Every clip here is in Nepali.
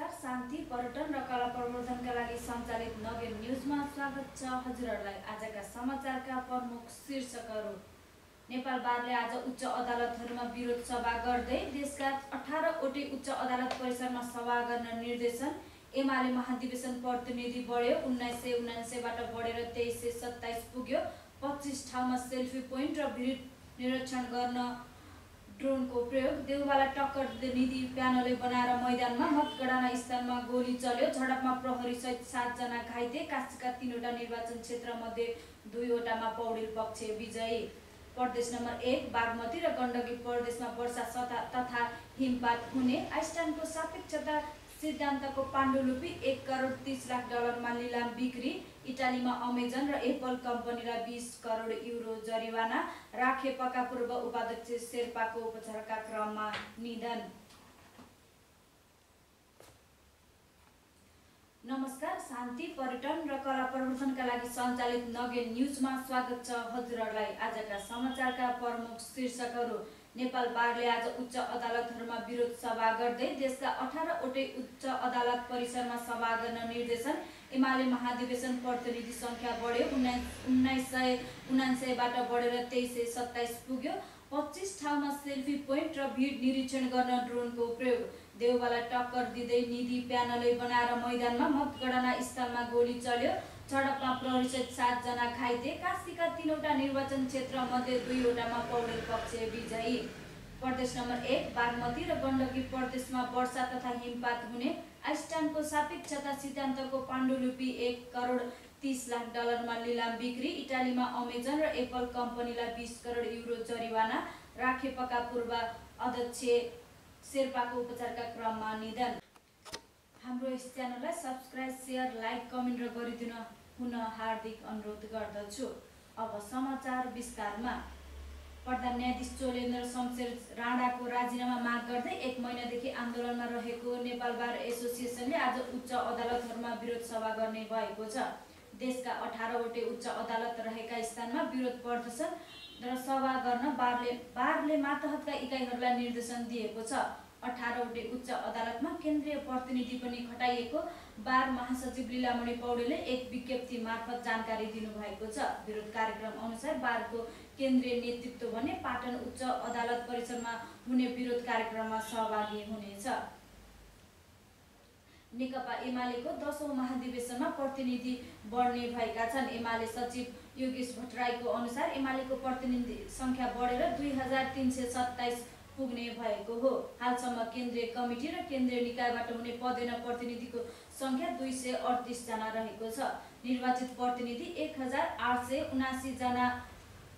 नमस्कार। शान्ति पर्यटन र कला प्रवर्धनका लागि सञ्चालित नगेन न्यूजमा स्वागत छ। हजुरहरूलाई आजका समाचारका प्रमुख शीर्षकहरू। नेपाल बारले आज उच्च अदालतहरूमा विरोध सभा गर्दै देशका 18 वटै उच्च अदालत परिसरमा सभा गर्न निर्देशन। एमाले महाधिवेशन प्रतिनिधि बढ्यो, 1979 बाट बढेर 2327 पुग्यो। 25 ठाउँमा सेल्फी पोइन्ट र भिड निरीक्षण गर्न ड्रोनको प्रयोग। देउवाला टक्कर निधि प्यानलै बनाएर मैदानमा मतगणना स्थानमा गोली चल्यो। झडपमा प्रहरी सहित 7 जना घाइते। काशीका 3वटा निर्वाचन क्षेत्र मध्ये 2वटामा पौडेल पक्ष विजयी। प्रदेश नम्बर 1 बागमती र गण्डकी प्रदेशमा वर्षा तथा हिमपात हुने। आइन्स्टाइनको सापेक्षता सिद्धान्तको पाण्डुलिपि 1 करोड 30 लाख डलरमा निलाम बिक्री। इटालीमा अमेजन र एप्पल कम्पनीलाई 20 करोड युरो जरिवाना। राखेपका पूर्व उपाध्यक्ष शेर्पाको उपचारका क्रममा निधन। नमस्कार। शान्ति पर्यटन र कला प्रवर्धनका लागि सञ्चालित नगेन न्यूजमा स्वागत छ। हजुरहरूलाई आजका समाचारका प्रमुख शीर्षकहरू। नेपाल बारले आज उच्च अदालतहरूमा विरोध सभा गर्दै देशका 18 वटै उच्च अदालत परिसरमा सभा गर्न निर्देशन। एमाले महाधिवेशन प्रतिनिधि संख्या बढ्यो, 1979 बाट बढेर 2327 पुग्यो। 25 ठाउँमा सेल्फी पोइन्ट र भिड निरीक्षण गर्न ड्रोनको प्रयोग। देउवाला टक्कर दिँदै निधि प्यानलै बनाएर मैदानमा मतगणना स्थलमा गोली चल्यो। झडपमा प्रहरी सहित 7 जना घाइते। काशीका 3वटा निर्वाचन क्षेत्र मध्ये 2वटामा पौडेल पक्ष विजयी। प्रदेश नम्बर 1 बागमती र गण्डकी प्रदेशमा वर्षा तथा हिमपात हुने। आइन्स्टाइनको सापेक्षता सिद्धान्तको पाण्डुलिपि 1 करोड 30 लाख डलरमा निलाम बिक्री। इटालीमा अमेजन र एप्पल कम्पनीलाई 20 करोड युरो जरिवाना। राखेपका पूर्व अध्यक्ष शेर्पाको उपचारका क्रममा निधन। हाम्रो यस च्यानललाई सब्स्क्राइब, शेयर, लाइक, कमेन्ट र गरिदिन हुन हार्दिक अनुरोध गर्दछु। अब समाचार विस्तारमा। प्रधान न्यायाधीश चोलेन्द्र शमशेर राणाको राजीनामा माग गर्दै 1 महिनादेखि आन्दोलनमा रहेको नेपाल बार एसोसिएसनले आज उच्च अदालतहरूमा विरोध सभा गर्ने भएको छ। देशका 18 वटै उच्च अदालत रहेका स्थानमा विरोध प्रदर्शन र सभा गर्न बारले मातहतका इकाइहरूलाई निर्देशन दिएको छ। 18 वटै उच्च अदालतमा केन्द्रीय प्रतिनिधि पनि खटाइएको बार महासचिव लीलामणि पौडेलले एक विज्ञप्ति मार्फत जानकारी दिनुभएको छ। विरोध कार्यक्रम अनुसार बारको केन्द्रीय नेतृत्व भने पाटन उच्च अदालत परिसरमा हुने विरोध कार्यक्रममा सहभागी हुनेछ। नेकपा एमालेको 10औं महाधिवेशनमा प्रतिनिधि बढ्ने भएका छन्। एमाले सचिव योगेश भट्टराईको अनुसार एमालेको प्रतिनिधि संख्या बढेर 2327 पुग्ने भएको हो। हालसम्म केन्द्रीय कमिटी र केन्द्रीय निकायबाट हुने पदेन प्रतिनिधिको संख्या 238 जना रहेको छ। निर्वाचित प्रतिनिधि 1879 जना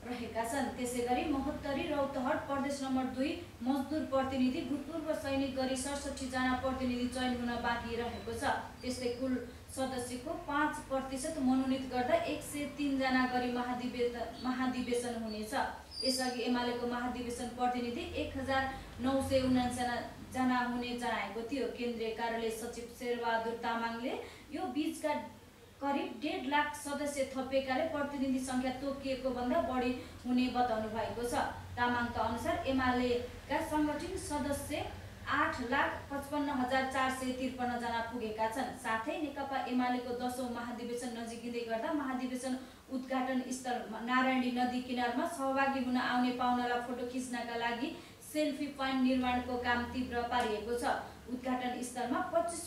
रहेका छन्। त्यसैगरी महोत्तरी रौतहट प्रदेश नम्बर 2 मजदुर प्रतिनिधि भूतपूर्व सैनिक गरी 67 जना प्रतिनिधि चयन हुन बाँकी रहेको छ। त्यस्तै कुल सदस्यको 5% मनोनित गर्दा 103 जना गरी महाधिवेशन हुनेछ। यसअघि एमालेको महाधिवेशन प्रतिनिधि 1979 जना हुने जनाएको थियो। केन्द्रीय कार्यालय सचिव शेरबहादुर तामाङले यो बीचका करिब 1.5 लाख सदस्य थपिएकाले प्रतिनिधि संख्या तोकिएको भन्दा बढी हुने बताउनु भएको छ। तामाङका अनुसार एमालेका संगठित सदस्य 8,55,453 जना पुगेका छन्। साथै नेकपा एमालेको 10औं महाधिवेशन नजिकिँदै गर्दा महाधिवेशन उद्घाटन स्थल नारायणी नदी किनारमा सहभागी हुन आउने पाहुनालाई फोटो खिच्नका लागि सेल्फी पोइन्ट निर्माणको काम तीव्र पारिएको छ। उद्घाटन स्थलमा 25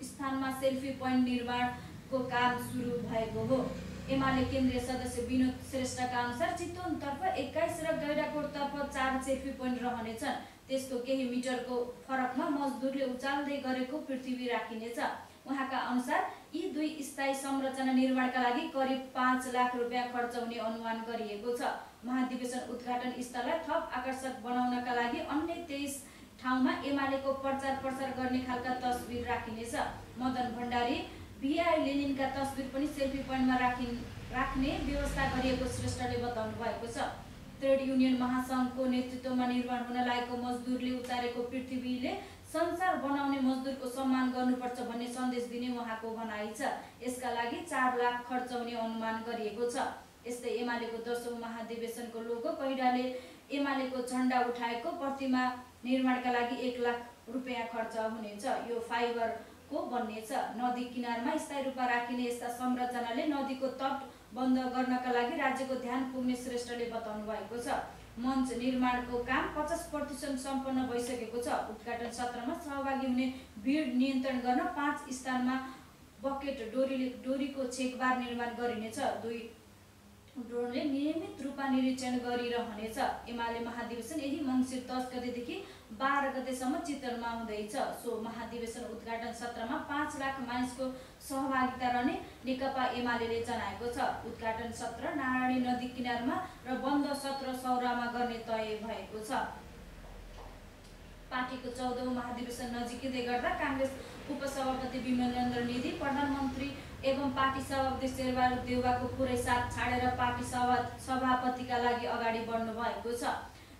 स्थानमा सेल्फी पोइन्ट निर्माणको काम सुरु भएको हो। एमाले केन्द्रीय सदस्य विनोद श्रेष्ठका अनुसार चितवनतर्फ 21 र गैडाकोटतर्फ 4 सेल्फी पोइन्ट रहनेछन्। त्यसको केही मिटरको फरकमा मजदुरले उचाल्दै गरेको पृथ्वी राखिनेछ। उहाँका अनुसार यी 2 स्थायी संरचना निर्माणका लागि करिब 5 लाख रुपियाँ खर्च हुने अनुमान गरिएको छ। महाधिवेशन उद्घाटन स्थललाई थप आकर्षक बनाउनका लागि अन्य 23 ठाउँमा एमालेको प्रचार प्रसार गर्ने खालका तस्बिर राखिनेछ। मदन भण्डारी, VI लेनिनका तस्बिर पनि सेल्फी पोइन्टमा राख्ने व्यवस्था गरिएको श्रेष्ठले बताउनु भएको छ। ट्रेड युनियन महासंघको नेतृत्वमा निर्माण हुन लागेको मजदुरले उचारेको पृथ्वीले संसार बनाउने मजदुरको सम्मान गर्नुपर्छ भन्ने सन्देश दिने उहाँको भनाइ छ। यसका लागि 4 लाख खर्च हुने अनुमान गरिएको छ। यस्तै एमालेको 10औं महाधिवेशनको लोगो पहिराले एमालेको झण्डा उठाएको प्रतिमा निर्माणका लागि 1 लाख रुपियाँ खर्च हुनेछ। यो फाइबर को बन्नेछ। नदी किनारमा स्थायी रूपमा राखिने यस्ता संरचनाले नदीको तट बन्द गर्नका लागि राज्यको ध्यान पुग्ने श्रेष्ठले बताउनु भएको छ। मञ्च निर्माणको काम 50% सम्पन्न भइसकेको छ। उद्घाटन सत्रमा सहभागी हुने भिड नियन्त्रण गर्न 5 स्थानमा बकेट डोरीको छेकबार निर्माण गरिनेछ। 2 ड्रोनले नियमित रूपमा निरीक्षण गरिरहनेछ। एमाले महाधिवेशन यही मङ्सिर 10 गतेदेखि 12 गतेसम्म चितवनमा हुँदैछ। सो महाधिवेशन उद्घाटन सत्रमा 5 लाख मानिसको सहभागिता रहने नेकपा एमाले जनाएको छ। उद्घाटन सत्र नारायणी नदी किनारमा र बन्द सत्र सौरामा गर्ने तय भएको छ। पार्टीको 14औं महाधिवेशन नजिकै गर्दा काङ्ग्रेस उपसभापति विमलेन्द्र निधि, प्रधानमन्त्री एवं पार्टी सभापति शेरबहादुर देउवाको पुरै साथ छाडेर पार्टी सभापतिका लागि अगाडि बढ्नु भएको छ।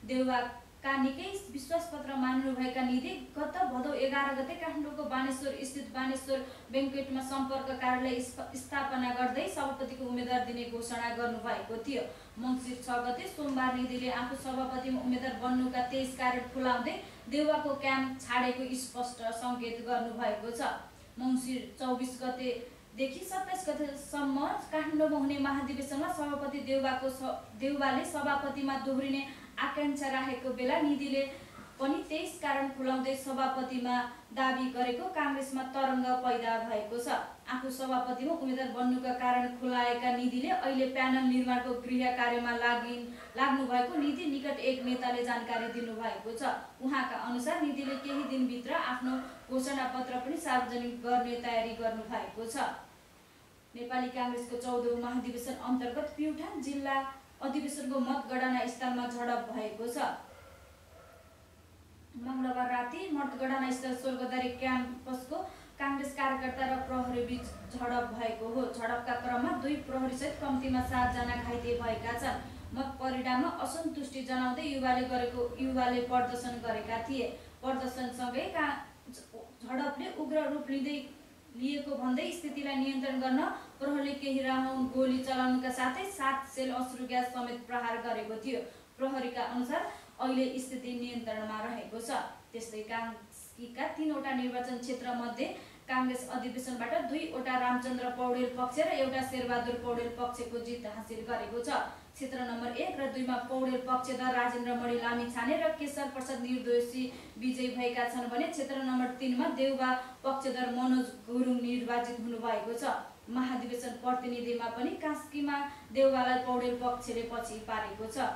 देउवाका निकै विश्वासपत्र मान्नुभएका निधि गत भदौ 11 गते काठमाडौँको बानेश्वर स्थित बानेश्वर बैंक्वेटमा सम्पर्क कार्यालय स्थापना गर्दै सभापतिको उम्मेदवार दिने घोषणा गर्नुभएको थियो। मङ्सिर 6 गते सोमबार निधिले आफू सभापतिमा उम्मेदवार बन्नुका 23 कारण खुलाउँदै देउवाको क्याम्प छाडेको स्पष्ट सङ्केत गर्नुभएको छ। मङ्सिर 24 गतेदेखि 27 गतेसम्म काठमाडौँमा हुने महाधिवेशनमा सभापति देउवाले सभापतिमा दोहोरिने आकांक्षा राखेको बेला निधिले पनि 23 कारण खुलाउँदै सभापतिमा दाबी गरेको काङ्ग्रेसमा तरङ्ग पैदा भएको छ। आफू सभापतिमा उम्मेदवार बन्नुका कारण खुलाएका निधिले अहिले प्यानल निर्माणको गृह कार्यमा लाग्नु भएको निधि निकट एक नेताले जानकारी दिनुभएको छ। उहाँका अनुसार निधिले केही दिनभित्र आफ्नो घोषणापत्र पनि सार्वजनिक गर्ने तयारी गर्नु भएको छ। नेपाली काङ्ग्रेसको 14औं महाधिवेशन अन्तर्गत प्युठान जिल्ला अधिवेशनको मतगणना स्थलमा झडप भएको छ। मंगलबार राति मतगणना स्थल स्वर्गद्वारी क्याम्पसको काङ्ग्रेस कार्यकर्ता र प्रहरी बीच झडप भएको हो। झडपका क्रममा 2 प्रहरीसहित कम्तीमा 7 जना घाइते भएका छन्। मत परिणाममा असन्तुष्टि जनाउँदै युवाले प्रदर्शन गरेका थिए। प्रदर्शनसँगै झडपले उग्र रूप लिएको भन्दै स्थितिलाई नियन्त्रण गर्न प्रहरीले केही राउन्ड गोली चलाउनुका साथै 7 सेल अश्रु ग्यास समेत प्रहार गरेको थियो। प्रहरीका अनुसार अहिले स्थिति नियन्त्रणमा रहेको छ। त्यस्तै कास्कीका 3 वटा निर्वाचन क्षेत्र मध्ये काङ्ग्रेस अधिवेशनबाट 2 वटा रामचन्द्र पौडेल पक्ष र एउटा शेरबहादुर पौडेल पक्षको जित हासिल गरेको छ। क्षेत्र नम्बर 1 र 2 मा पौडेल पक्षधर राजेन्द्र मणि लामिछाने र केशर प्रसाद निर्दोषी विजयी भएका छन् भने क्षेत्र नम्बर 3 मा देउवा पक्षधर मनोज गुरुङ निर्वाचित हुनुभएको छ। महाधिवेशन प्रतिनिधिमा पनि कास्कीमा देउवालाई पौडेल पक्षले पछि पारेको छ।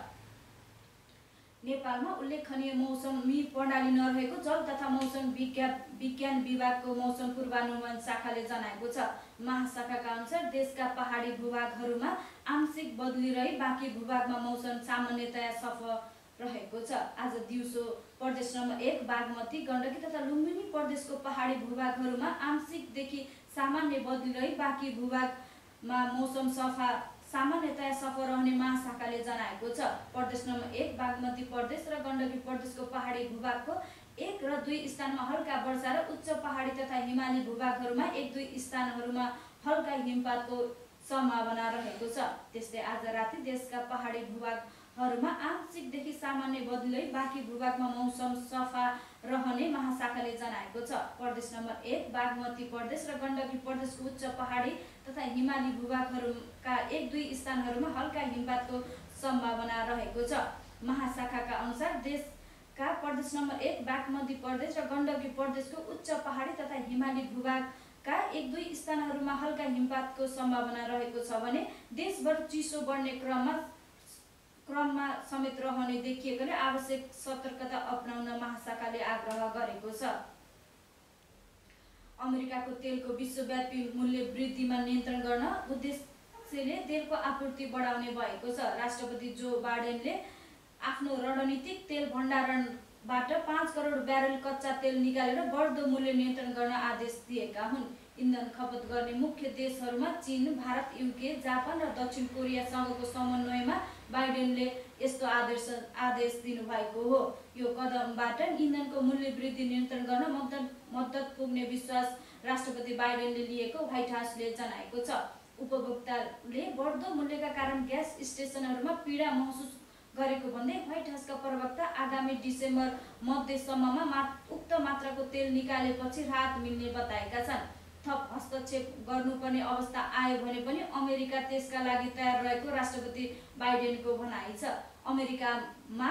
नेपालमा उल्लेखनीय मौसमी प्रणाली नरहेको जल तथा मौसम विज्ञान विभागको मौसम पूर्वानुमान शाखाले जनाएको छ। महाशाखाका अनुसार देशका पहाडी भूभागहरूमा आंशिक बदली रही बाँकी भूभागमा मौसम सामान्यतया सफा रहेको छ। आज दिउँसो प्रदेश नम्बर 1 बागमती गण्डकी तथा लुम्बिनी प्रदेशको पहाडी भूभागहरूमा आंशिकदेखि सामान्य बदली रही बाँकी भूभागमा मौसम सामान्यतया सफा रहने महाशाखाले जनाएको छ। प्रदेश नम्बर 1 बागमती प्रदेश र गण्डकी प्रदेशको पहाडी भूभागको 1 र 2 स्थानमा हल्का वर्षा र उच्च पहाडी तथा हिमाली भूभागहरूमा 1-2 स्थानहरूमा हल्का हिमपातको सम्भावना रहेको छ। त्यस्तै आज राति देशका पहाडी भूभागहरूमा आंशिकदेखि सामान्य बदली बाँकी भूभागमा मौसम सफा रहने महाशाखाले जनाएको छ। प्रदेश नम्बर 1 बागमती प्रदेश र गण्डकी प्रदेशको उच्च पहाडी तथा हिमाली भूभागहरूका 1-2 स्थानहरूमा हल्का हिमपातको सम्भावना रहेको छ। महाशाखाका अनुसार देशका प्रदेश नम्बर 1 बागमती प्रदेश र गण्डकी प्रदेशको उच्च पहाडी तथा हिमाली भूभागका 1-2 स्थानहरूमा हल्का हिमपातको सम्भावना रहेको छ भने देशभर चिसो बढ्ने क्रममा समेत रहने देखिएकोले आवश्यक सतर्कता अपनाउन महाशाखाले आग्रह गरेको छ। अमेरिकाको तेलको विश्वव्यापी मूल्य वृद्धिमा नियन्त्रण गर्न उद्देश्यले तेलको आपूर्ति बढाउने भएको छ। राष्ट्रपति जो बाइडेनले आफ्नो रणनीतिक तेल भण्डारणबाट 5 करोड ब्यारेल कच्चा तेल निकालेर बढ्दो मूल्य नियन्त्रण गर्न आदेश दिएका हुन्। इन्धन खपत गर्ने मुख्य देशहरूमा चीन, भारत, युके, जापान र दक्षिण कोरियासँगको समन्वयमा बाइडेनले यस्तो आदेश दिनुभएको हो। यो कदमबाट इन्धनको मूल्य वृद्धि नियन्त्रण गर्न मद्दत पुग्ने विश्वास राष्ट्रपति बाइडेनले लिएको व्हाइट हाउसले जनाएको छ। उपभोक्ताले बढ्दो मूल्यका कारण ग्यास स्टेसनहरूमा पीडा महसुस गरेको भन्दै व्हाइट हाउसका प्रवक्ता आगामी डिसेम्बर मध्यसम्ममा उक्त मात्राको तेल निकालेपछि राहत मिल्ने बताएका छन्। थप हस्तक्षेप गर्नुपर्ने अवस्था आयो भने पनि अमेरिका त्यसका लागि तयार रहेको राष्ट्रपति बाइडेनको भनाइ छ। अमेरिकामा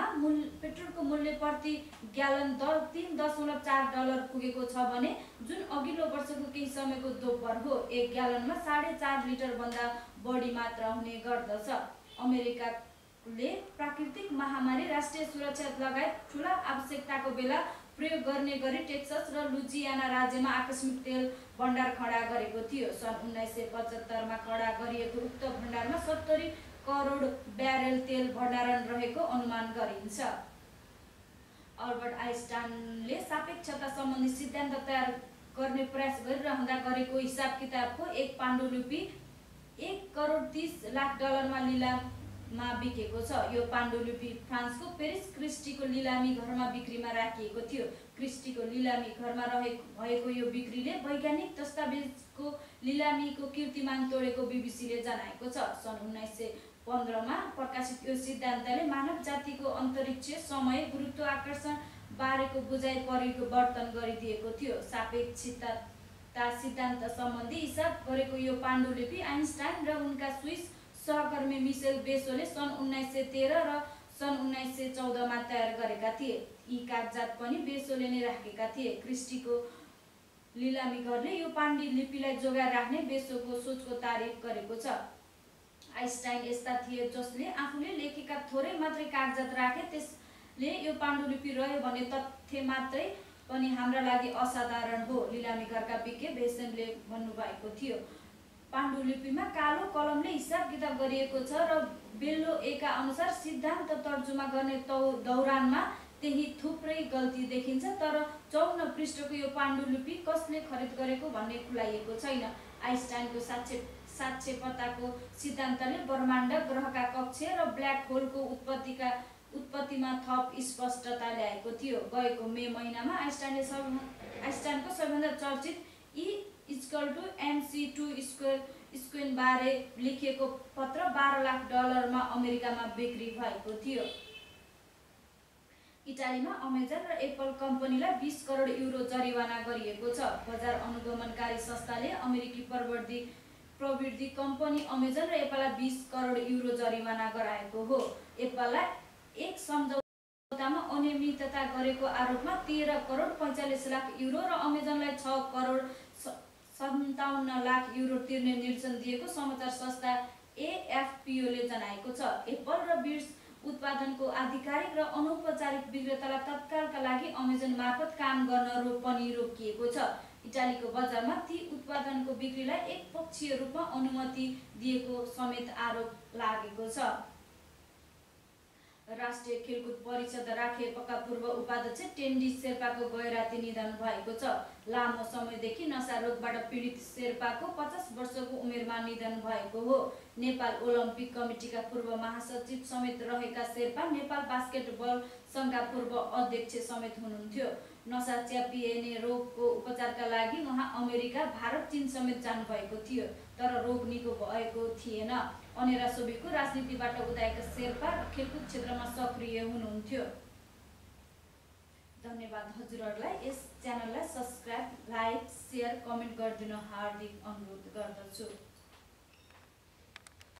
पेट्रोलको मूल्य प्रति ग्यालन $3.4 पुगेको छ भने जुन अघिल्लो वर्षको केही समयको दोब्बर हो। एक ग्यालनमा 4.5 लिटर भन्दा बढी मात्रा हुने गर्दछ। अमेरिकाले प्राकृतिक महामारी, राष्ट्रिय सुरक्षा लगायत ठूला आवश्यकताको बेला प्रयोग गर्ने गरी टेक्सस र लुजियाना राज्यमा आकस्मिक तेल भण्डार खडा गरेको थियो। सन् 1975 मा खडा गरिएको उक्त भण्डारमा 70 करोड ब्यारेल तेल भण्डारण रहेको अनुमान गरिन्छ। अल्बर्ट आइन्स्टाइनले सापेक्षता सम्बन्धी सिद्धान्त तयार गर्ने प्रयास गरिरहँदा गरेको हिसाब किताबको एक पाण्डुलिपि $1.30 करोड लिलाममा बिकेको छ। यो पाण्डुलिपि फ्रान्सको पेरिस क्रिस्टीको लिलामी घरमा बिक्रीमा राखिएको थियो। क्रिस्टीको लिलामी घरमा भएको यो बिक्रीले वैज्ञानिक दस्तावेजको लिलामीको कीर्तिमान तोडेको बीबीसीले जनाएको छ। सन् 1915 मा प्रकाशित यो सिद्धान्तले मानव जातिको अन्तरिक्ष, समय, गुरुत्वाकर्षण बारेको बुझाइ परिवर्तन गरिदिएको थियो। सापेक्षता सिद्धान्त सम्बन्धी हिसाब गरेको यो पाण्डुलिपि आइन्स्टाइन र उनका स्विस सहकर्मी मिसेल बेसोले सन् 1913 र सन् 1914 मा तयार गरेका थिए। यी कागजात पनि बेसोले नै राखेका थिए। क्रिस्टीको लिलामी घरले यो पाण्डुलिपिलाई जोगाएर राख्ने बेसोको सोचको तारिफ गरेको छ। आइन्स्टाइन यस्ता थिए जसले आफूले लेखेका थोरै मात्रै कागजात राखे। त्यसले यो पाण्डुलिपि रह्यो भन्ने तथ्य मात्रै पनि हाम्रा लागि असाधारण हो, लिलामी घरका विज्ञ बेसोले भन्नुभएको थियो। पाण्डुलिपिमा कालो कलमले हिसाब किताब गरिएको छ र बेल्लो एका अनुसार सिद्धान्त तर्जुमा गर्ने दौरानमा त्यही थुप्रै गल्ती देखिन्छ। तर 54 पृष्ठको यो पाण्डुलिपि कसले खरिद गरेको भन्ने खुलाइएको छैन। आइन्स्टाइनको सापेक्षताको सिद्धान्तले ब्रह्माण्ड, ग्रहका कक्ष र ब्ल्याक होलको उत्पत्तिमा थप स्पष्टता ल्याएको थियो। गएको मे महिनामा आइन्स्टाइनको सबैभन्दा चर्चित E=mc² बारे लेखिएको पत्र $12 लाख मा अमेरिकामा बिक्री भएको थियो। इटालीमा अमेजन र एप्पल कम्पनीलाई 20 करोड युरो जरिवाना गरिएको छ। बजार अनुगमनकारी संस्थाले अमेरिकी प्रविधि कम्पनी अमेजन र एप्पललाई 20 करोड युरो जरिवाना गराएको हो। एप्पललाई एक सम्झौतामा अनियमितता गरेको आरोपमा 13 करोड 45 लाख युरो र अमेजनलाई 6 करोड 57 लाख युरो तिर्ने निर्देशन दिएको समाचार संस्था AFPले जनाएको छ। एप्पल र बिट्स उत्पादनको आधिकारिक र अनौपचारिक विक्रेतालाई तत्कालका लागि अमेजन मार्फत काम गर्न पनि रोकिएको छ। इटालीको बजारमा ती उत्पादनको बिक्रीलाई एकपक्षीय रूपमा अनुमति दिएको समेत आरोप लागेको छ। राष्ट्रिय खेलकुद परिषद राखेपका पूर्व उपाध्यक्ष टेन्डी शेर्पाको गैराती निधन भएको छ। लामो समयदेखि नशा रोगबाट पीडित शेर्पाको 50 वर्षको उमेरमा निधन भएको हो। नेपाल ओलम्पिक कमिटीका पूर्व महासचिव समेत रहेका शेर्पा नेपाल बास्केटबल सङ्घका पूर्व अध्यक्ष समेत हुनुहुन्थ्यो। नशा च्यापिने रोगको उपचारका लागि उहाँ अमेरिका, भारत, चीन समेत जानुभएको थियो, तर रोग निको भएको थिएन। अनेरा सोभिको राजनीतिबाट उदाएका शेर्पा खेलकुद क्षेत्रमा सक्रिय हुनुहुन्थ्यो। धन्यवाद हजुरहरूलाई। यस च्यानललाई सब्स्क्राइब, लाइक, सेयर, कमेन्ट गरिदिन हार्दिक अनुरोध गर्दछु।